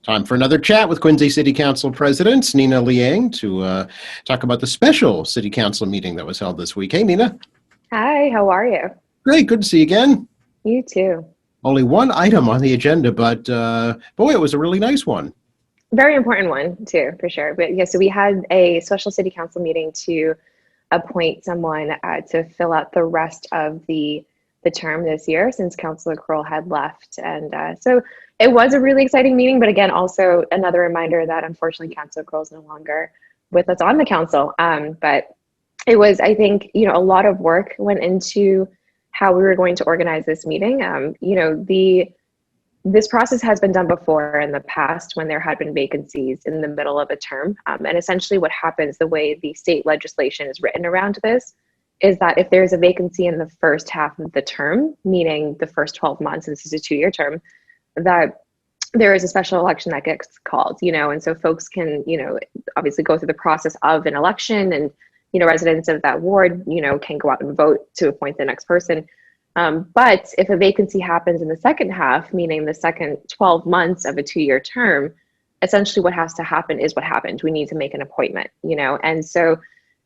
Time for another chat with Quincy City Council President Nina Liang to talk about the special City Council meeting that was held this week. Hey, Nina. Hi, how are you? Great, good to see you again. You too. Only one item on the agenda, but boy, it was a really nice one. Very important one too, for sure. But yeah, so we had a special City Council meeting to appoint someone to fill out the rest of the term this year, since Councillor Kroll had left. And so it was a really exciting meeting, but again, also another reminder that unfortunately Councillor Kroll is no longer with us on the council. But it was, I think, a lot of work went into how we were going to organize this meeting. This process has been done before in the past when there had been vacancies in the middle of a term. And essentially what happens, the way the state legislation is written around this, is that if there's a vacancy in the first half of the term, meaning the first 12 months, and this is a 2-year term, that there is a special election that gets called, and so folks can, obviously go through the process of an election, and, residents of that ward, can go out and vote to appoint the next person. But if a vacancy happens in the second half, meaning the second 12 months of a 2-year term, essentially what has to happen is what happened. We need to make an appointment, and so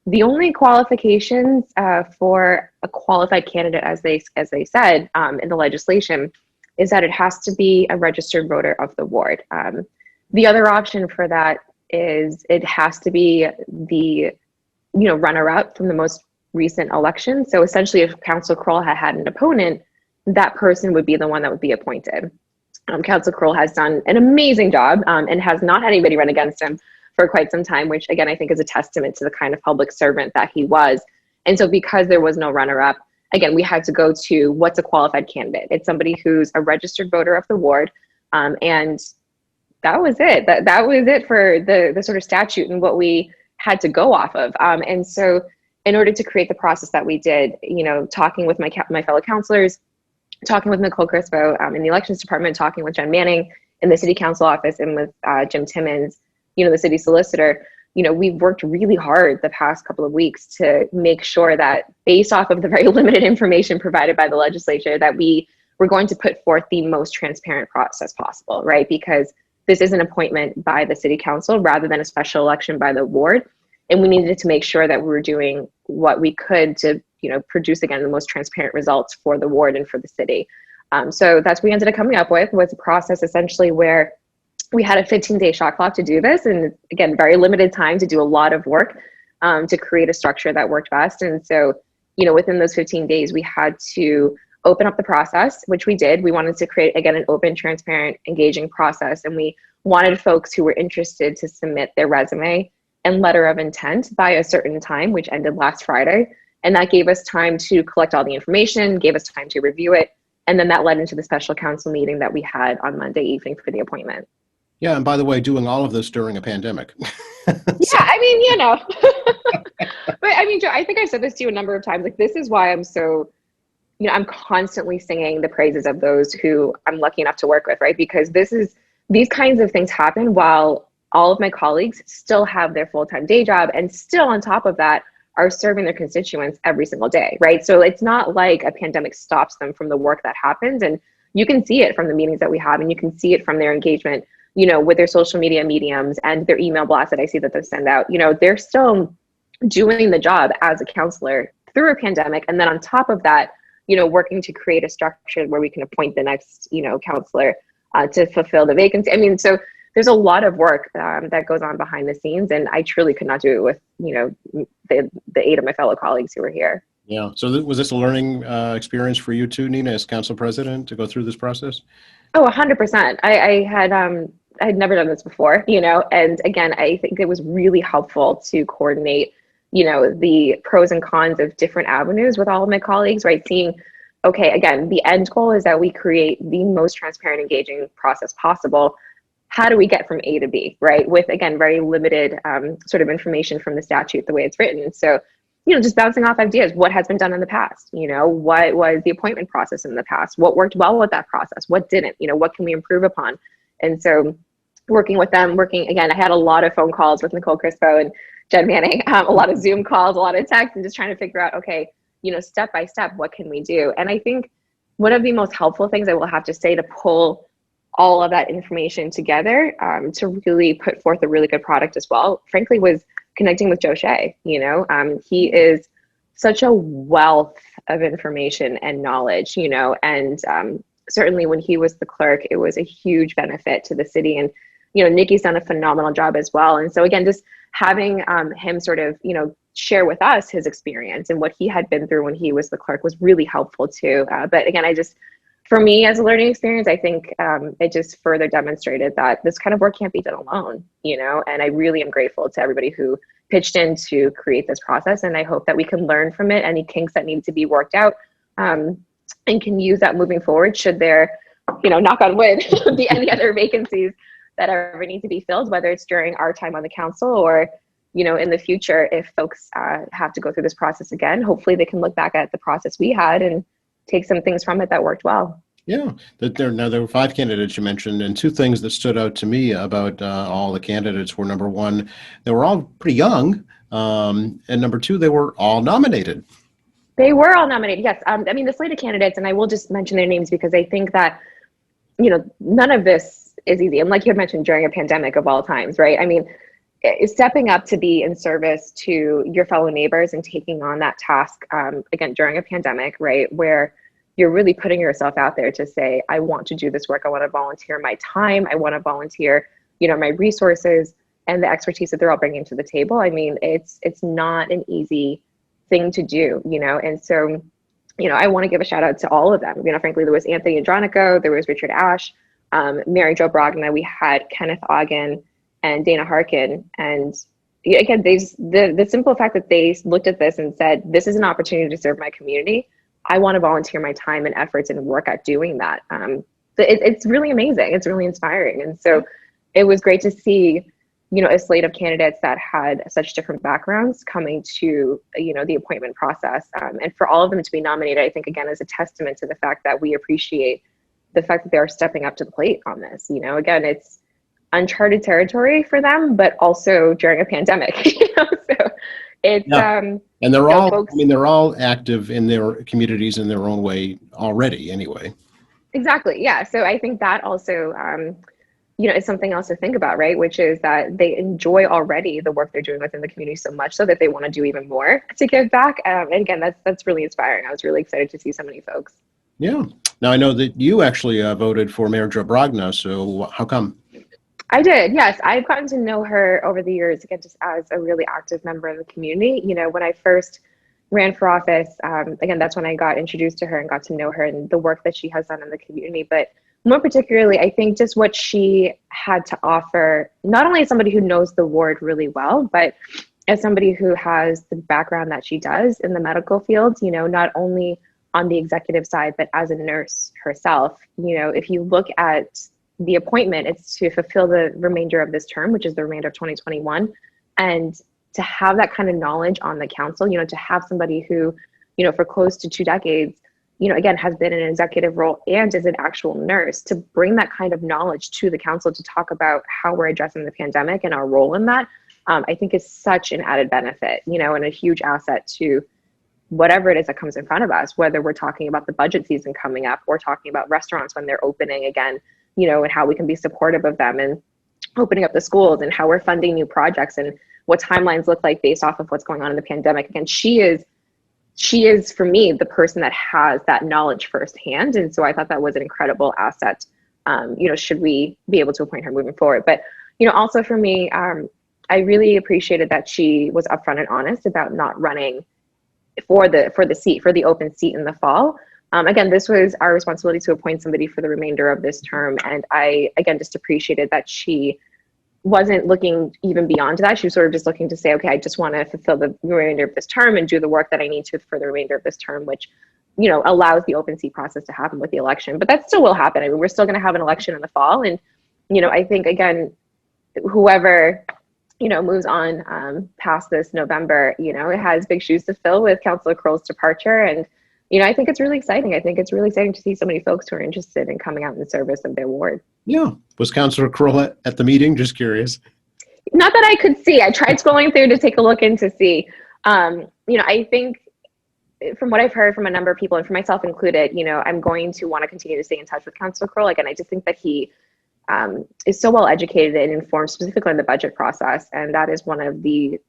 the only qualifications for a qualified candidate, as they said in the legislation, is that it has to be a registered voter of the ward. The other option for that is it has to be the runner-up from the most recent election. So essentially, if Councillor Kroll had an opponent, that person would be the one that would be appointed. Councillor Kroll has done an amazing job and has not had anybody run against him for quite some time, which again, I think is a testament to the kind of public servant that he was. And so because there was no runner-up, again, we had to go to what's a qualified candidate. It's somebody who's a registered voter of the ward. And that was it. That was it for the sort of statute and what we had to go off of. And so in order to create the process that we did, talking with my fellow councilors, talking with Nicole Crispo in the elections department, talking with Jen Manning in the city council office, and with Jim Timmons, the city solicitor, we've worked really hard the past couple of weeks to make sure that, based off of the very limited information provided by the legislature, that we were going to put forth the most transparent process possible, right? Because this is an appointment by the city council rather than a special election by the ward. And we needed to make sure that we were doing what we could to, produce, again, the most transparent results for the ward and for the city. So that's what we ended up coming up with, was a process essentially where we had a 15-day shot clock to do this. And again, very limited time to do a lot of work to create a structure that worked best. And so, within those 15 days, we had to open up the process, which we did. We wanted to create, again, an open, transparent, engaging process. And we wanted folks who were interested to submit their resume and letter of intent by a certain time, which ended last Friday. And that gave us time to collect all the information, gave us time to review it. And then that led into the special council meeting that we had on Monday evening for the appointment. Yeah, and by the way, doing all of this during a pandemic. Yeah, I mean, but I mean, Joe, I think I've said this to you a number of times. Like, this is why I'm so, I'm constantly singing the praises of those who I'm lucky enough to work with, right? Because these kinds of things happen while all of my colleagues still have their full-time day job, and still on top of that are serving their constituents every single day, right? So it's not like a pandemic stops them from the work that happens. And you can see it from the meetings that we have, and you can see it from their engagement, with their social media mediums and their email blasts that I see that they send out. They're still doing the job as a counselor through a pandemic. And then on top of that, working to create a structure where we can appoint the next, counselor to fulfill the vacancy. I mean, so there's a lot of work that goes on behind the scenes, and I truly could not do it with, the 8 of my fellow colleagues who were here. Yeah. So was this a learning experience for you too, Nina, as council president, to go through this process? Oh, 100%. I had never done this before, and again, I think it was really helpful to coordinate, the pros and cons of different avenues with all of my colleagues, right? Seeing, okay, again, the end goal is that we create the most transparent, engaging process possible. How do we get from A to B, right? With, again, very limited sort of information from the statute, the way it's written. So, just bouncing off ideas. What has been done in the past? What was the appointment process in the past? What worked well with that process? What didn't? What can we improve upon? And so working with them, again, I had a lot of phone calls with Nicole Crispo and Jen Manning, a lot of Zoom calls, a lot of texts, and just trying to figure out, okay, step by step, what can we do? And I think one of the most helpful things I will have to say to pull all of that information together to really put forth a really good product as well, frankly, was connecting with Joe Shea. He is such a wealth of information and knowledge, and certainly when he was the clerk, it was a huge benefit to the city. And, Nikki's done a phenomenal job as well. And so again, just having him sort of, share with us his experience and what he had been through when he was the clerk was really helpful too. But again, for me as a learning experience, I think it just further demonstrated that this kind of work can't be done alone, and I really am grateful to everybody who pitched in to create this process. And I hope that we can learn from it, any kinks that need to be worked out, and can use that moving forward should there, knock on wood, be any other vacancies that ever need to be filled, whether it's during our time on the council or, in the future, if folks have to go through this process again, hopefully they can look back at the process we had and take some things from it that worked well. Yeah, there were 5 candidates you mentioned, and 2 things that stood out to me about all the candidates were, number one, they were all pretty young, and number 2, they were all nominated. They were all nominated, yes. The slate of candidates, and I will just mention their names because I think that, none of this is easy. And like you had mentioned, during a pandemic of all times, right? Stepping up to be in service to your fellow neighbors and taking on that task, again, during a pandemic, right, where you're really putting yourself out there to say, I want to do this work. I want to volunteer my time. I want to volunteer, my resources and the expertise that they're all bringing to the table. It's not an easy thing to do, and so, I want to give a shout out to all of them. Frankly, there was Anthony Andronico, there was Richard Ashe, Mary Jo Brogna, we had Kenneth Ogden and Dana Harkin. And again, the simple fact that they looked at this and said, this is an opportunity to serve my community. I want to volunteer my time and efforts and work at doing that. It's really amazing. It's really inspiring. And so it was great to see, a slate of candidates that had such different backgrounds coming to, the appointment process. And for all of them to be nominated, I think, again, is a testament to the fact that we appreciate the fact that they are stepping up to the plate on this. Again, it's uncharted territory for them, but also during a pandemic. So it's and they're all folks, they're all active in their communities in their own way already anyway. Exactly. Yeah. So I think that also is something else to think about, right? Which is that they enjoy already the work they're doing within the community so much so that they want to do even more to give back. And again, that's really inspiring. I was really excited to see so many folks. Yeah. Now I know that you actually voted for Mayor Jo Brogna. So how come? I did, yes. I've gotten to know her over the years, again, just as a really active member of the community. When I first ran for office, again, that's when I got introduced to her and got to know her and the work that she has done in the community. But more particularly, I think just what she had to offer, not only as somebody who knows the ward really well, but as somebody who has the background that she does in the medical field, not only on the executive side, but as a nurse herself. If you look at the appointment, it's to fulfill the remainder of this term, which is the remainder of 2021. And to have that kind of knowledge on the council, to have somebody who, for close to 2 decades, again, has been in an executive role and is an actual nurse, to bring that kind of knowledge to the council to talk about how we're addressing the pandemic and our role in that, I think is such an added benefit, and a huge asset to whatever it is that comes in front of us, whether we're talking about the budget season coming up or talking about restaurants when they're opening again, and how we can be supportive of them, and opening up the schools and how we're funding new projects and what timelines look like based off of what's going on in the pandemic. Again, she is for me the person that has that knowledge firsthand. And so I thought that was an incredible asset, should we be able to appoint her moving forward. But, also for me, I really appreciated that she was upfront and honest about not running for the open seat in the fall. Again, this was our responsibility to appoint somebody for the remainder of this term. And I, again, just appreciated that she wasn't looking even beyond that. She was sort of just looking to say, okay, I just want to fulfill the remainder of this term and do the work that I need to for the remainder of this term, which, allows the open seat process to happen with the election. But that still will happen. We're still going to have an election in the fall. And, I think, again, whoever, moves on past this November, it has big shoes to fill with Councillor Kroll's departure. And, I think it's really exciting. I think it's really exciting to see so many folks who are interested in coming out in the service of their ward. Yeah. Was Councillor Kroll at the meeting? Just curious. Not that I could see. I tried scrolling through to take a look in to see. I think from what I've heard from a number of people, and for myself included, I'm going to want to continue to stay in touch with Councillor Kroll. Again, I just think that he is so well educated and informed, specifically on the budget process, and that is one of the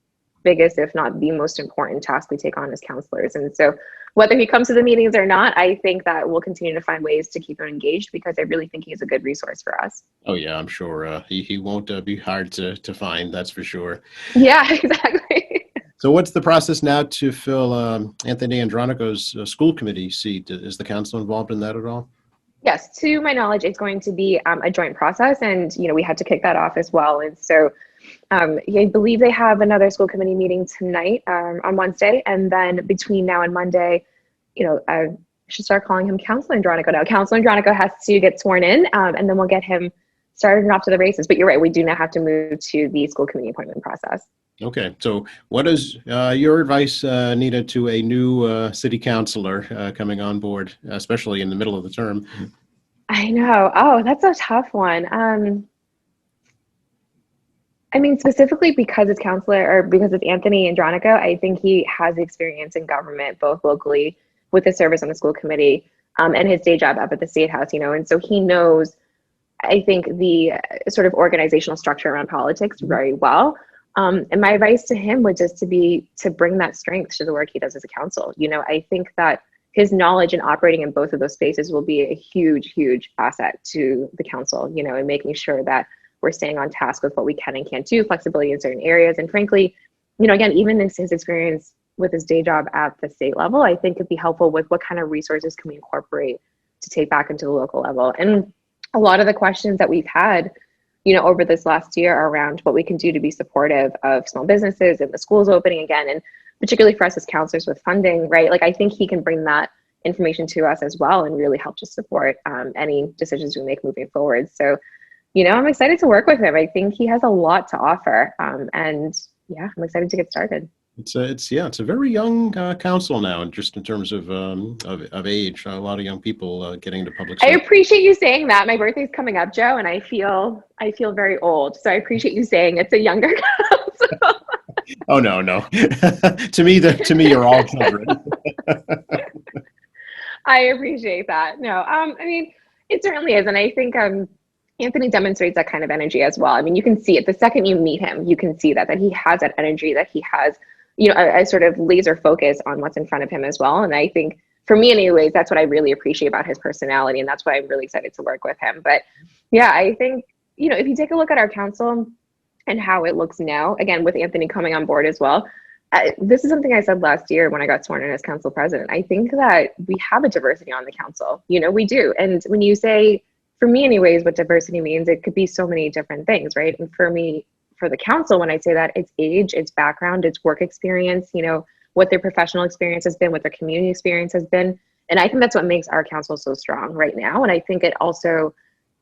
biggest, if not the most important task we take on as councillors. And so whether he comes to the meetings or not, I think that we'll continue to find ways to keep him engaged, because I really think he's a good resource for us. Oh yeah, I'm sure he won't be hard to find, that's for sure. Yeah, exactly. So what's the process now to fill Anthony Andronico's school committee seat? Is the council involved in that at all? Yes, to my knowledge, it's going to be a joint process, and we had to kick that off as well. And so I believe they have another school committee meeting tonight on Wednesday, and then between now and Monday, I should start calling him Councillor Andronico now. Councillor Andronico has to get sworn in, and then we'll get him started and off to the races. But you're right, we do now have to move to the school committee appointment process. Okay, so what is your advice, Nita, to a new city councillor coming on board, especially in the middle of the term? I know. Oh, that's a tough one. I mean, specifically because it's because it's Anthony Andronico, I think he has experience in government, both locally with his service on the school committee and his day job up at the State House, and so he knows, I think, the sort of organizational structure around politics very well. And my advice to him would just to bring that strength to the work he does as a council. I think that his knowledge in operating in both of those spaces will be a huge, huge asset to the council, and making sure that we're staying on task with what we can and can't do, flexibility in certain areas. And frankly, again, even his experience with his day job at the state level, I think could be helpful with what kind of resources can we incorporate to take back into the local level. And a lot of the questions that we've had over this last year around what we can do to be supportive of small businesses and the schools opening again, and particularly for us as counselors with funding, right? Like, I think he can bring that information to us as well and really help to support any decisions we make moving forward. So, I'm excited to work with him. I think he has a lot to offer. And yeah, I'm excited to get started. It's a very young council now, just in terms of age. A lot of young people getting into public service. I appreciate you saying that. My birthday's coming up, Joe, and I feel very old. So I appreciate you saying it's a younger council. Oh no. to me, you're all children. I appreciate that. No, I mean, it certainly is, and I think Anthony demonstrates that kind of energy as well. I mean, you can see it the second you meet him. You can see that he has that energy, that he has a sort of laser focus on what's in front of him as well. And I think, for me anyways, that's what I really appreciate about his personality, and that's why I'm really excited to work with him. But yeah, I think, if you take a look at our council and how it looks now, again, with Anthony coming on board as well, this is something I said last year when I got sworn in as council president. I think that we have a diversity on the council. We do. And when you say, for me anyways, what diversity means, it could be so many different things, right? And for me, for the council, when I say that, it's age, it's background, it's work experience, what their professional experience has been, what their community experience has been. And I think that's what makes our council so strong right now. And I think it also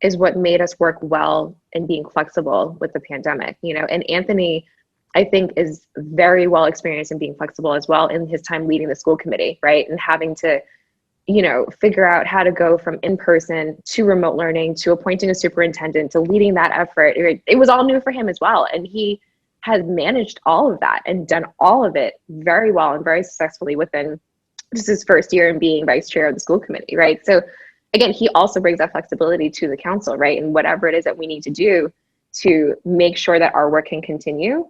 is what made us work well in being flexible with the pandemic, and Anthony, I think, is very well experienced in being flexible as well in his time leading the school committee, right? And having to, figure out how to go from in-person to remote learning, to appointing a superintendent, to leading that effort. It was all new for him as well. And he has managed all of that and done all of it very well and very successfully within just his first year in being vice chair of the school committee, right? So again, he also brings that flexibility to the council, right? And whatever it is that we need to do to make sure that our work can continue,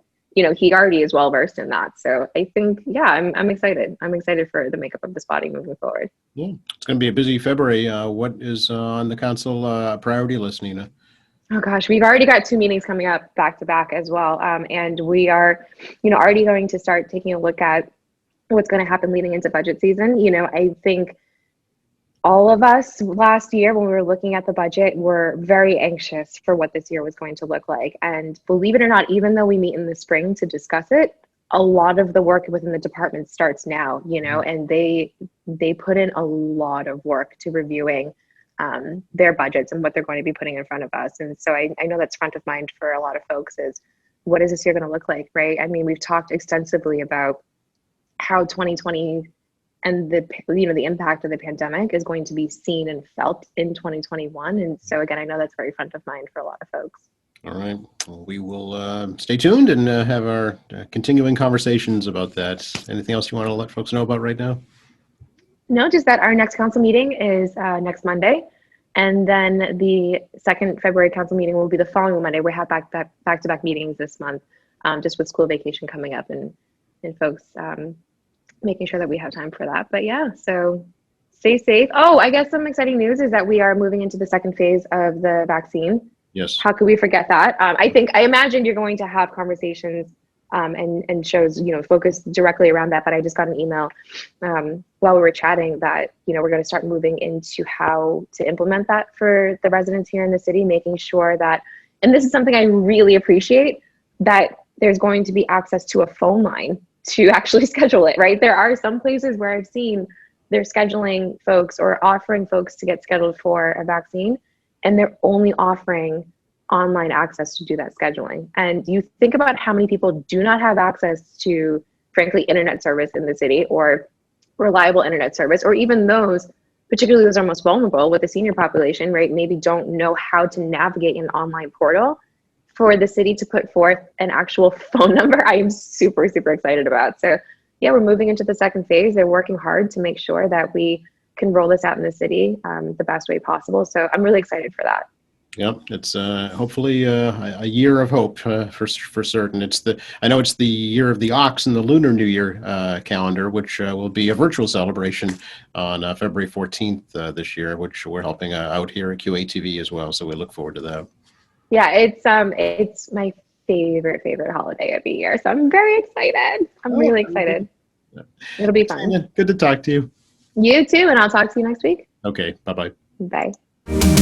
he already is well versed in that. So I think, yeah, I'm excited. I'm excited for the makeup of this body moving forward. Yeah, it's going to be a busy February. What is on the council priority list, Nina? Oh gosh, we've already got 2 meetings coming up back to back as well. And we are, already going to start taking a look at what's going to happen leading into budget season. I think all of us last year, when we were looking at the budget, were very anxious for what this year was going to look like. And believe it or not, even though we meet in the spring to discuss it, a lot of the work within the department starts now, and they put in a lot of work to reviewing their budgets and what they're going to be putting in front of us. And so I know that's front of mind for a lot of folks is, what is this year going to look like, right? I mean, we've talked extensively about how 2020 and the impact of the pandemic is going to be seen and felt in 2021. And so again, I know that's very front of mind for a lot of folks. All right. Well, we will stay tuned and have our continuing conversations about that. Anything else you want to let folks know about right now? No, just that our next council meeting is next Monday. And then the second February council meeting will be the following Monday. We have back-to-back meetings this month, just with school vacation coming up and folks making sure that we have time for that. But yeah, so stay safe. Oh, I guess some exciting news is that we are moving into the second phase of the vaccine. Yes. How could we forget that? I imagine you're going to have conversations and shows, focused directly around that. But I just got an email while we were chatting that, we're going to start moving into how to implement that for the residents here in the city, making sure that, and this is something I really appreciate, that there's going to be access to a phone line to actually schedule it, right? There are some places where I've seen they're scheduling folks or offering folks to get scheduled for a vaccine, and they're only offering online access to do that scheduling. And you think about how many people do not have access to, frankly, internet service in the city or reliable internet service, or even those, particularly those are most vulnerable with the senior population, right? Maybe don't know how to navigate an online portal. For the city to put forth an actual phone number, I am super, super excited about. So yeah, we're moving into the second phase. They're working hard to make sure that we can roll this out in the city the best way possible. So I'm really excited for that. Yep, it's hopefully a year of hope for certain. I know it's the year of the ox and the Lunar New Year calendar, which will be a virtual celebration on February 14th this year, which we're helping out here at QATV as well. So we look forward to that. Yeah, it's my favorite holiday of the year. So I'm very excited. I'm really excited. Yeah. It'll be fun. Good to talk to you. You too, and I'll talk to you next week. Okay, bye-bye. Bye.